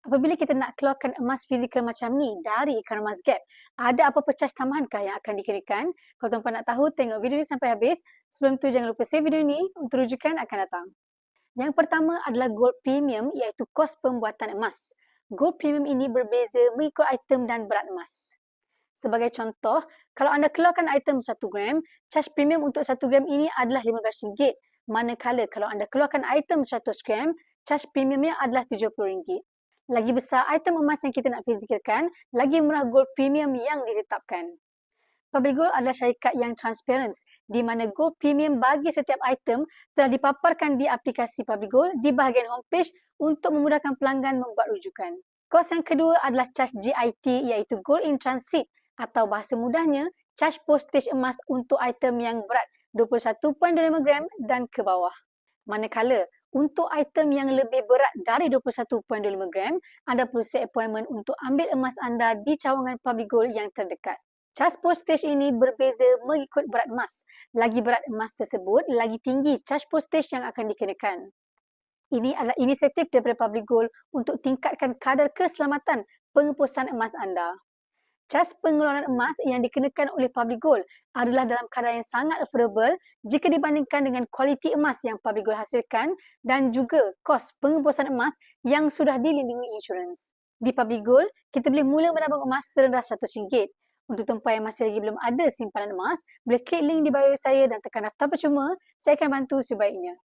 Apabila kita nak keluarkan emas fizikal macam ni dari akaun emas Gap, ada apa-apa charge tambahankah yang akan dikenakan? Kalau tuan-puan nak tahu, tengok video ni sampai habis. Sebelum tu jangan lupa save video ni untuk rujukan akan datang. Yang pertama adalah Gold Premium, iaitu kos pembuatan emas. Gold Premium ini berbeza mengikut item dan berat emas. Sebagai contoh, kalau anda keluarkan item 1 gram, charge premium untuk 1 gram ini adalah RM15. Manakala kalau anda keluarkan item 100 gram, charge premiumnya adalah RM70. Lagi besar item emas yang kita nak fizikalkan, lagi murah Gold Premium yang ditetapkan. Public Gold adalah syarikat yang transparent, di mana Gold Premium bagi setiap item telah dipaparkan di aplikasi Public Gold di bahagian homepage untuk memudahkan pelanggan membuat rujukan. Kos yang kedua adalah charge GIT, iaitu Gold in Transit, atau bahasa mudahnya, charge postage emas untuk item yang berat 21.25 gram dan ke bawah. Manakala, untuk item yang lebih berat dari 21.25 gram, anda perlu set appointment untuk ambil emas anda di cawangan Public Gold yang terdekat. Charge postage ini berbeza mengikut berat emas. Lagi berat emas tersebut, lagi tinggi charge postage yang akan dikenakan. Ini adalah inisiatif daripada Public Gold untuk tingkatkan kadar keselamatan pengepusan emas anda. Charge pengeluaran emas yang dikenakan oleh Public Gold adalah dalam kadar yang sangat affordable jika dibandingkan dengan kualiti emas yang Public Gold hasilkan dan juga kos pengepusan emas yang sudah dilindungi insurans. Di Public Gold, kita boleh mula menabung emas serendah RM100. Untuk tuan-puan yang masih lagi belum ada simpanan emas, boleh klik link di bio saya dan tekan daftar percuma. Saya akan bantu sebaiknya.